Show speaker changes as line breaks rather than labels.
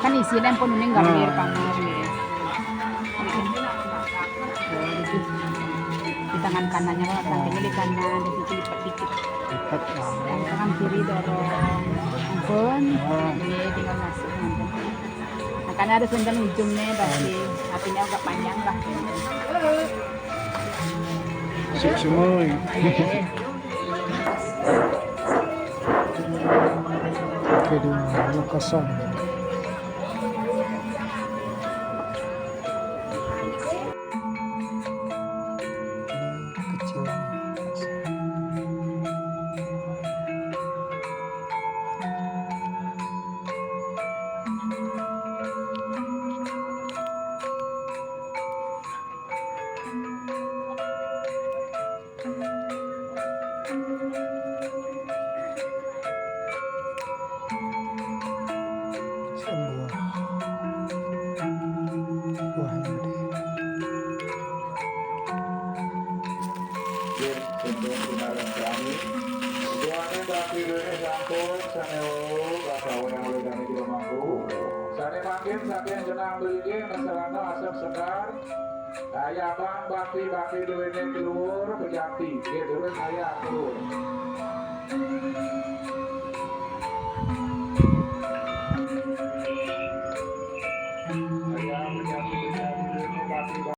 Kan isinya pun ini nggak bener pamer nih. Di tangan kanannya kalau tangkanya di kanan, di situ lipat dikit. Yang tangan kiri dorong, ampun. Ini tinggal masuk. Nah, karena ada sendal ujungnya pasti, apinya agak panjang lah.
Semua. Kedua kosong. Kecil.
Saya bang bakti duitnya keluar pejati, gitu saya turun.